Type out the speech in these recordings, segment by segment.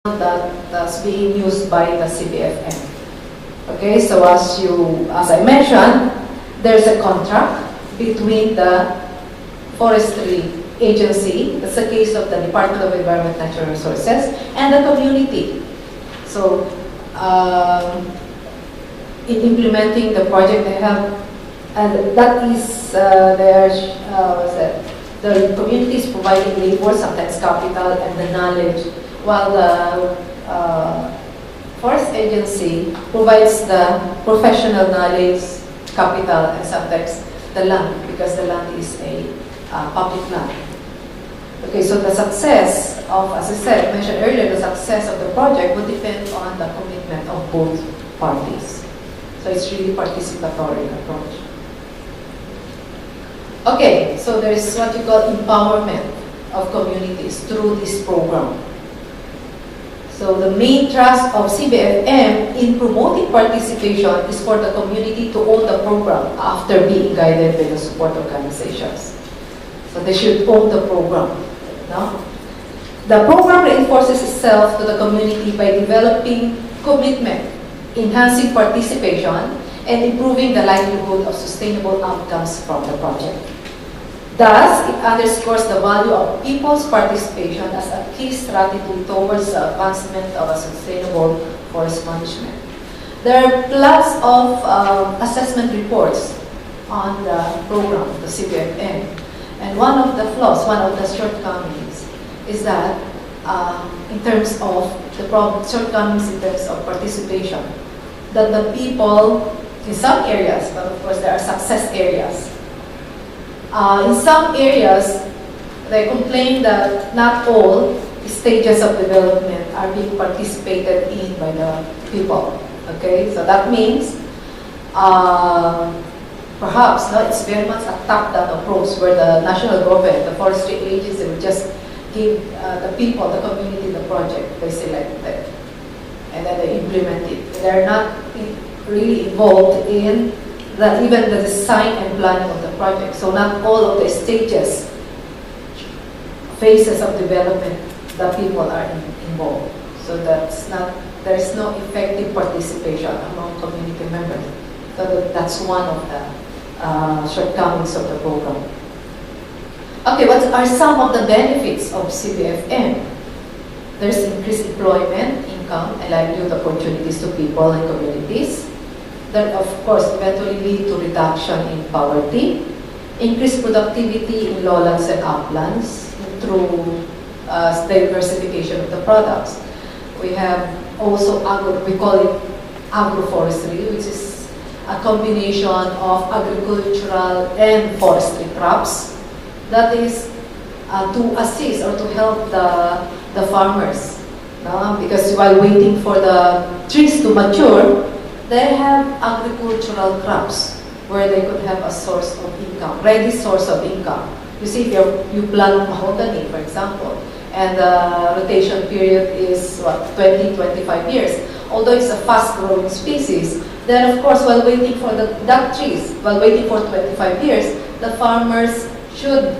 that's being used by the CBFM. Okay, so as I mentioned, there's a contract between the forestry agency, that's the case of the Department of Environment and Natural Resources, and the community. So, in implementing the project, they have, and that is the community is providing labor, sometimes capital, and the knowledge, while the forest agency provides the professional knowledge, capital, and sometimes the land, because the land is a public land. Okay, so the success of, as I said, mentioned earlier, the success of the project would depend on the commitment of both parties. So it's really participatory approach. Okay, so there is what you call empowerment of communities through this program. So the main thrust of CBFM in promoting participation is for the community to own the program after being guided by the support organizations. So they should own the program. No? The program reinforces itself to the community by developing commitment, enhancing participation, and improving the likelihood of sustainable outcomes from the project. Thus, it underscores the value of people's participation as a key strategy towards the advancement of a sustainable forest management. There are lots of assessment reports on the program, the CBFM. And one of the flaws, one of the shortcomings, is that in terms of the shortcomings in terms of participation, that the people in some areas, but of course there are success areas, in some areas, they complain that not all stages of development are being participated in by the people. Okay, so that means perhaps it's very much a top-down approach where the national government, the forestry agency, will just give the people, the community, the project. They select it and then they implement it. They're not really involved in even the design and planning of the project. So not all of the stages, phases of development, the people are involved. So there's no effective participation among community members. So that's one of the shortcomings of the program. Okay, what are some of the benefits of CBFM? There's increased employment, income, and livelihood opportunities to people and communities. That, of course, eventually lead to reduction in poverty, increased productivity in lowlands and uplands through diversification of the products. We have also, we call it agroforestry, which is a combination of agricultural and forestry crops that is to assist or to help the farmers. Because while waiting for the trees to mature, they have agricultural crops where they could have a source of income, ready source of income. You see, if you plant mahogany, for example, and the rotation period is 20-25 years. Although it's a fast-growing species, then of course, while waiting for that trees, while waiting for 25 years, the farmers should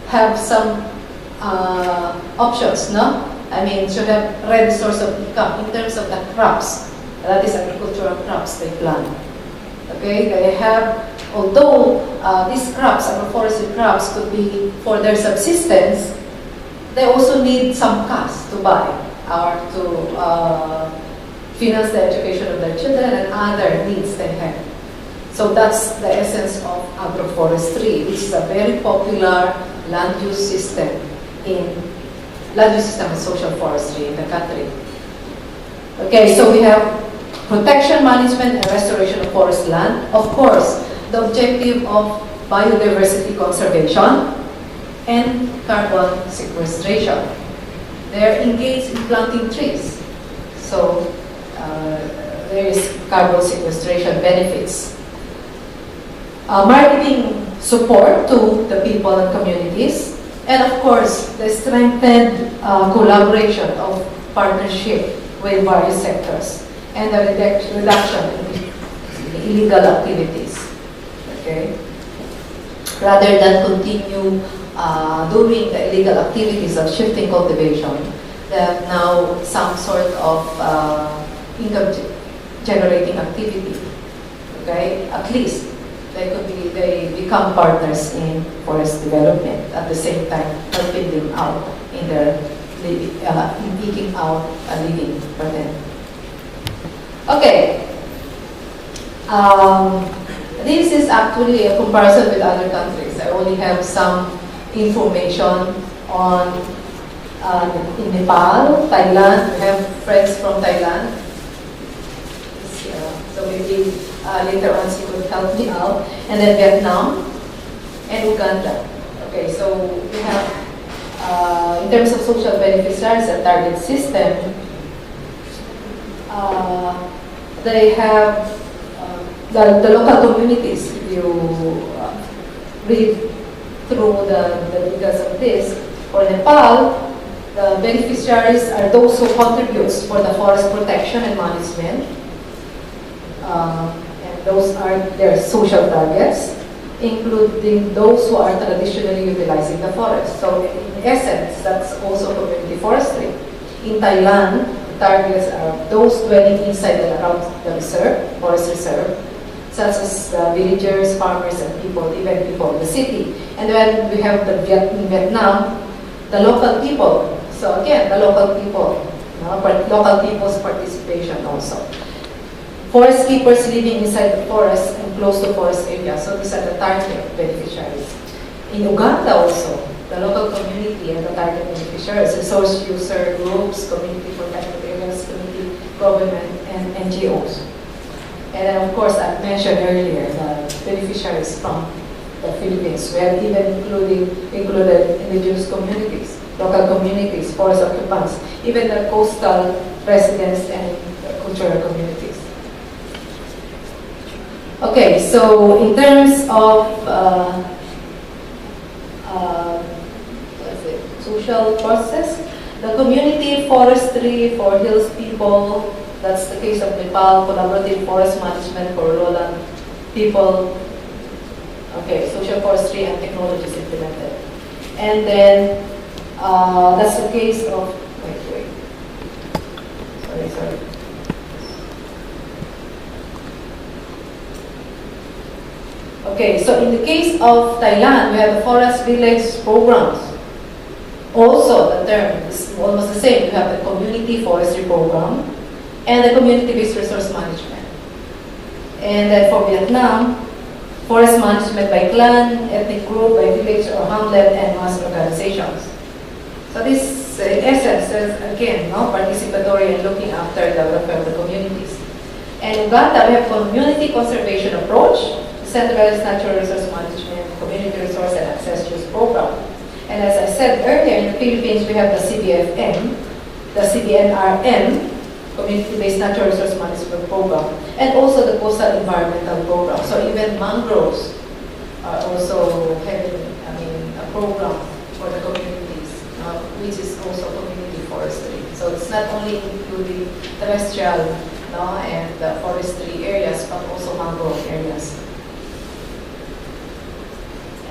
have some options, no? I mean, should have ready source of income in terms of the crops. That is agricultural crops they plant. Okay, they have, although these crops, agroforestry crops, could be for their subsistence, they also need some cash to buy or to finance the education of their children and other needs they have. So that's the essence of agroforestry, which is a very popular land use system and social forestry in the country. Okay, so we have protection, management, and restoration of forest land. Of course, the objective of biodiversity conservation and carbon sequestration. They're engaged in planting trees. So there is carbon sequestration benefits. Marketing support to the people and communities. And of course, the strengthened collaboration of partnership with various sectors and the reduction in illegal activities. Okay? Rather than continue doing the illegal activities of shifting cultivation, that now some sort of income generating activity. Okay, at least they become partners in forest development at the same time helping them out in their in eking out a living for them. Okay. This is actually a comparison with other countries. I only have some information on in Nepal, Thailand. We have friends from Thailand. So maybe later on she could help me out. And then Vietnam and Uganda. Okay, so we have, in terms of social beneficiaries and target system, they have the local communities. If you read through the details of this, for Nepal, the beneficiaries are those who contribute for the forest protection and management. And those are their social targets, including those who are traditionally utilizing the forest. So in essence, that's also community forestry. In Thailand, the targets are those dwelling inside and around the reserve, forest reserve, such as villagers, farmers, and people, even people in the city. And then we have in Vietnam, the local people. So again, the local people, but local people's participation also. Forest keepers living inside the forest and close to forest areas. So these are the target beneficiaries. In Uganda also, the local community and the target beneficiaries, resource user groups, community protected areas, community government, and NGOs. And then of course, I mentioned earlier the beneficiaries from the Philippines. We have even included indigenous communities, local communities, forest occupants, even the coastal residents and cultural communities. Okay, so in terms of social process, the community forestry for hills people, that's the case of Nepal, collaborative forest management for lowland people. Okay, social forestry and technologies implemented. And then that's the case of, sorry. Okay, so in the case of Thailand, we have the forest village programs. Also, the term is almost the same. We have the community forestry program and the community-based resource management. And then for Vietnam, forest management by clan, ethnic group, by village or hamlet, and mass organizations. So this, in essence, is again, participatory and looking after the welfare of the communities. And in Uganda, we have community conservation approach, centralized natural resource management, community resource and access use program. And as I said earlier, in the Philippines, we have the CBFM, the CBNRM, Community-Based Natural Resource Management Program, and also the Coastal Environmental Program. So even mangroves are also having, a program for the communities, which is also community forestry. So it's not only including terrestrial and forestry areas, but also mangrove areas.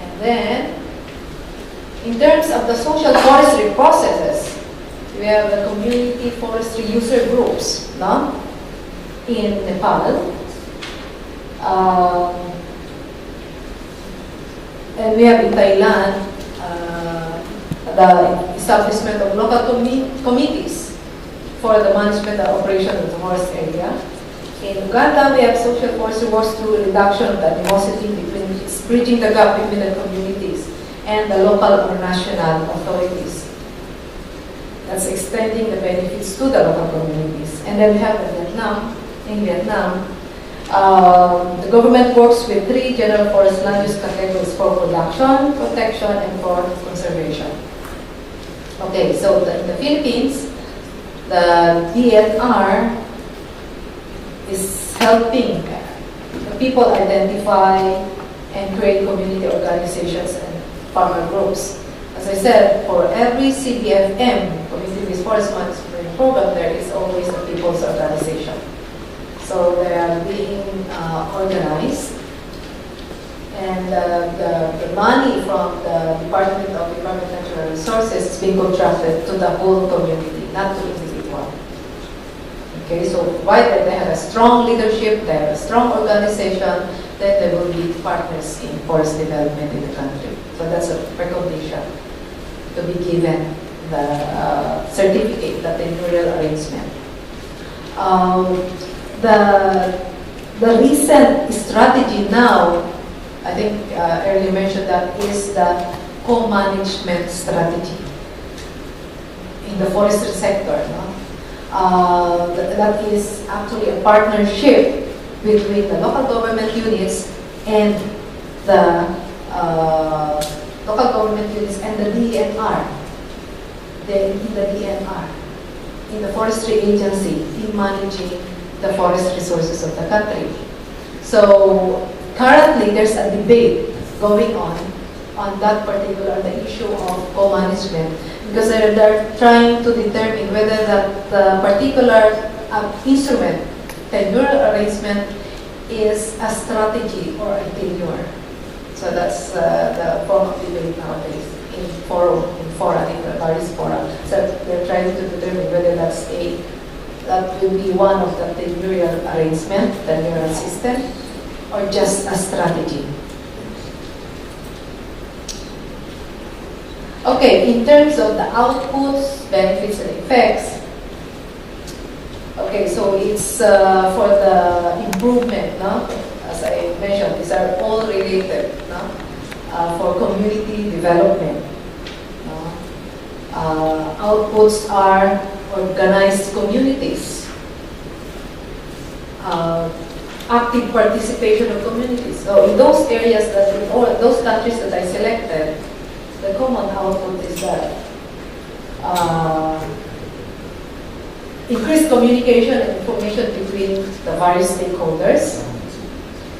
And then, in terms of the social forestry processes, we have the community forestry user groups in Nepal. And we have in Thailand the establishment of local committees for the management and operation of the forest area. In Uganda, we have social forestry works through reduction of the animosity between bridging the gap between the communities and the local or national authorities. That's extending the benefits to the local communities. And then we have in Vietnam, the government works with 3 general forest land use categories for production, protection, and for conservation. Okay, so in the Philippines, the DNR is helping the people identify and create community organizations and farmer groups. As I said, for every CBFM, Community-Based Forest Management Program, there is always a people's organization. So they are being organized, and the money from the Department of Environmental Natural Resources is being contracted to the whole community, not to individual. Okay, so provided they have a strong leadership, they have a strong organization, then they will be partners in forest development in the country. So that's a precondition to be given the certificate, the tenurial arrangement. The recent strategy now, I think earlier mentioned that, is the co-management strategy in the forestry sector. No? That is actually a partnership between the local government units and the DNR. In the DNR, in the forestry agency, in managing the forest resources of the country. So currently there's a debate going on that particular, the issue of co-management, because they're trying to determine whether that particular instrument, tenure arrangement, is a strategy or a tenure. So that's the form of debate nowadays in fora, in the various fora. So they're trying to determine whether that will be one of the tenurial arrangement, tenurial system, or just a strategy. Okay, in terms of the outputs, benefits, and effects, okay, so it's for the improvement, no? As I mentioned, these are all related, no? For community development. Outputs are organized communities, active participation of communities. So in those areas or those countries that I selected, the common output is that increased communication and information between the various stakeholders.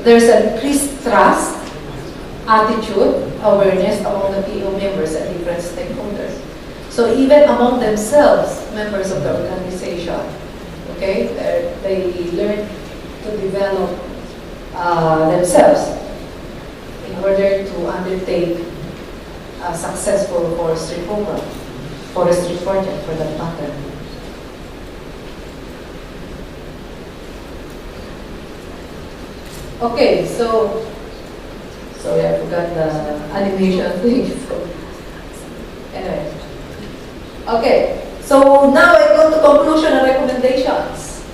There's an increased trust, attitude, awareness among the PO members and different stakeholders. So even among themselves, members of the organization, okay, they learn to develop themselves in order to undertake a successful forestry program, forestry project for that matter. Okay, so sorry, I forgot the animation thing. Anyway. Okay, so now I go to conclusion and recommendations.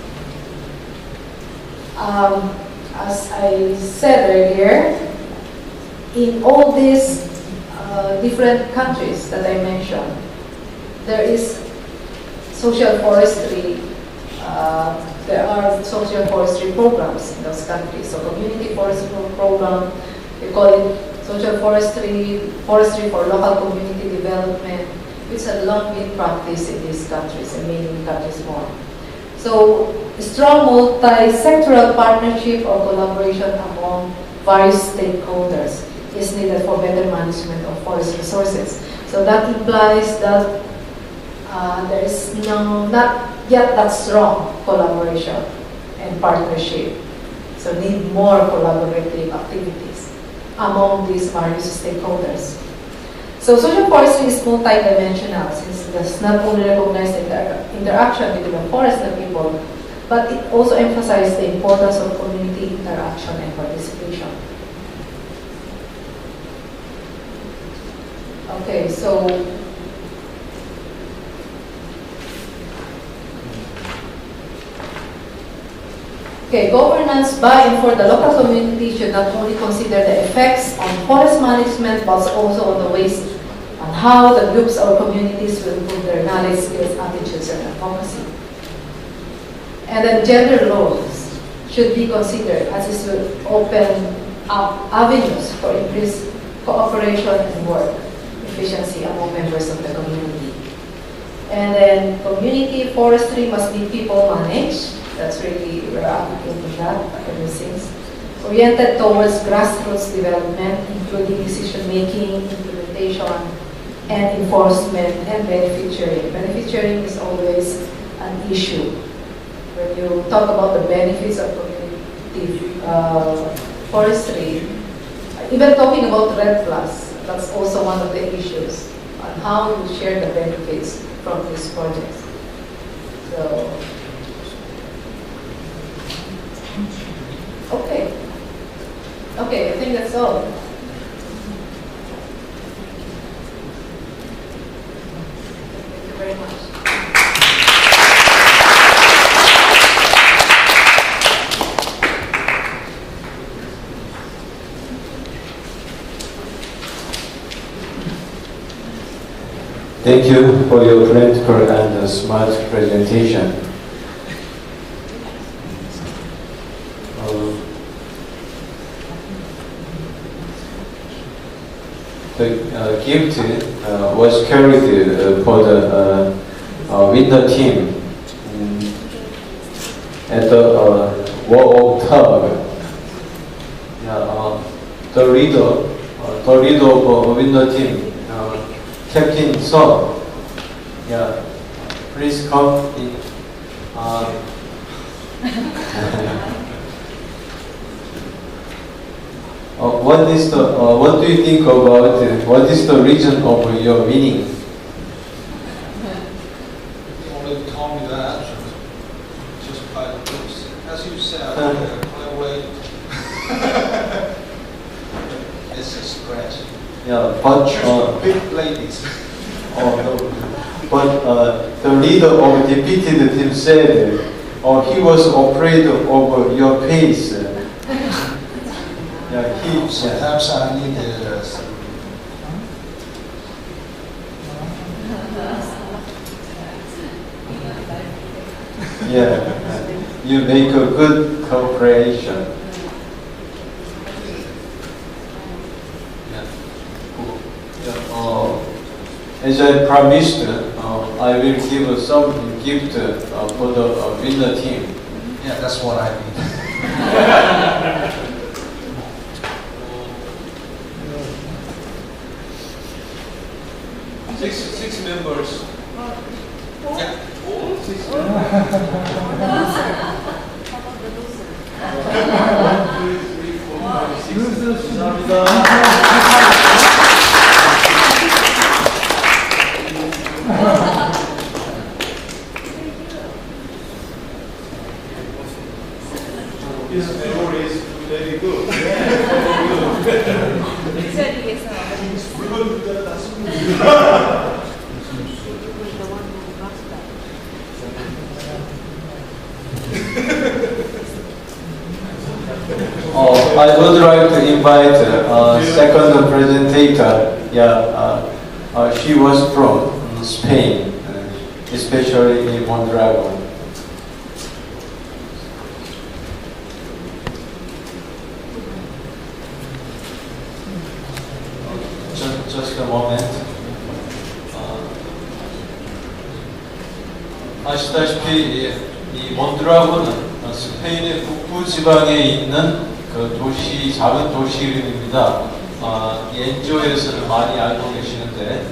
As I said earlier, in all these different countries that I mentioned, there is social forestry. There are social forestry programs in those countries. So community forestry program, we call it social forestry, forestry for local community development. It's a long been practiced in these countries and many countries more. So strong multi-sectoral partnership or collaboration among various stakeholders is needed for better management of forest resources. So that implies that there is not yet that strong collaboration and partnership. So need more collaborative activities among these various stakeholders. So social forestry is multidimensional since it does not only recognize the interaction between the forest and people, but it also emphasizes the importance of community interaction and participation. Okay, so governance by and for the local community should not only consider the effects on forest management, but also on the ways on how the groups or communities will improve their knowledge, skills, attitudes, and advocacy. And then gender roles should be considered, as this will open up avenues for increased cooperation and work efficiency among members of the community. And then community forestry must be people managed. That's really, we're advocating that ever since. Oriented towards grassroots development, including decision-making, implementation, and enforcement, and benefit sharing. Benefit sharing is always an issue. When you talk about the benefits of community forestry, even talking about REDD+, that's also one of the issues on how you share the benefits from these projects. So, okay. Okay, I think that's all. Thank you very much. Thank you for your practical and smart presentation. The gift was carried for the winner team at the War of Tug. The leader of winner team, Captain Son. Please come in. What do you think about it? What is the reason of your winning? You already told me that. Just by the looks. As you said, I wait. It's a scratch. Yeah, but Big ladies. no. But the leader of the defeated team said he was afraid of your pace. Sometimes I need you make a good cooperation. As I promised, I will give some gift for the winner team. Yeah, that's what I need. Six members. Yeah. Six His memory is very good. I would like to invite second presentator. She was from Spain, especially in Mondragon. Just a moment. 아시다시피 이 몬드라곤은 스페인의 북부 지방에 있는 그 도시, 작은 도시 이름입니다. 엔조에서는 많이 알고 계시는데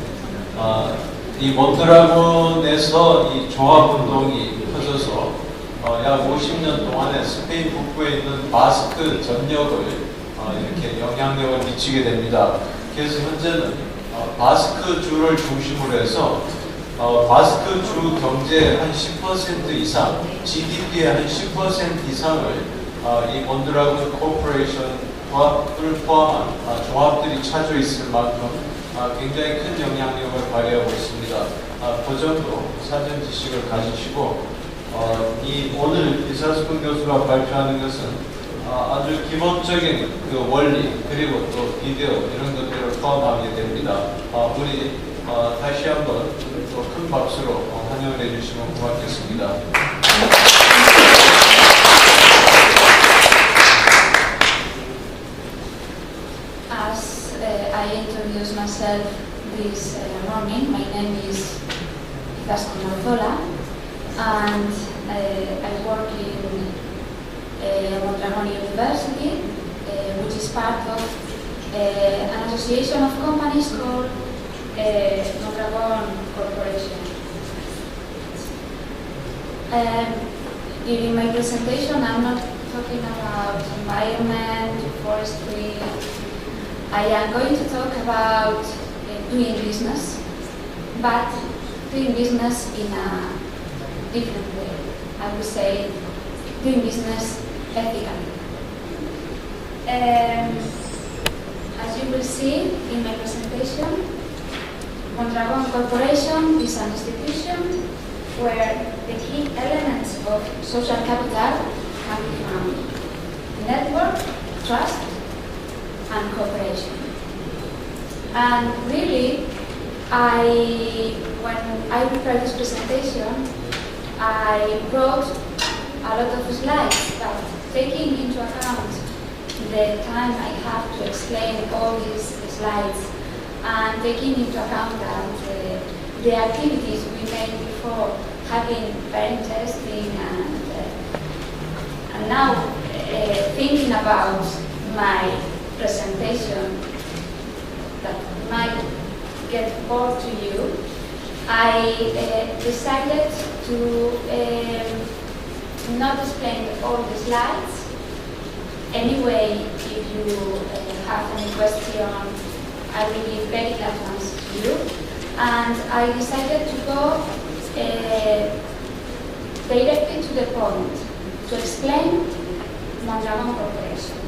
이 몬드라곤에서 이 조합운동이 터져서 약 50년 동안에 스페인 북부에 있는 바스크 전역을 이렇게 영향력을 미치게 됩니다. 그래서 현재는 바스크 주를 중심으로 해서 바스크 주 경제의 한 10% 이상, GDP의 한 10% 이상을 이 몬드라곤 코퍼레이션을 포함한 조합들이 차지하고 있을 만큼 굉장히 큰 영향력을 발휘하고 있습니다. 그 정도 사전 지식을 가지시고 오늘 이사스푼 교수가 발표하는 것은 아주 기본적인 그 원리 그리고 또 비디오 이런 것들을 포함하게 됩니다. 우리 다시 한번 또 큰 박수로 환영을 해주시면 고맙겠습니다. As I introduce myself this morning, my name is Izaskun Arzola, and I work in Mondragon University, which is part of an association of companies called Mondragon Corporation. During my presentation, I'm not talking about environment, forestry. I am going to talk about doing business, but doing business in different way. I would say doing business ethically. As you will see in my presentation, Mondragon Corporation is an institution where the key elements of social capital can be found: network, trust, and cooperation. And really, when I prepared this presentation, I brought a lot of slides, but taking into account the time I have to explain all these slides, and taking into account that the activities we made before have been very interesting, and now thinking about my presentation that might get bored to you, I decided to not explain all the slides. Anyway, if you have any question, I will be very glad to answer to you. And I decided to go directly to the point, to explain Mondragon Corporation.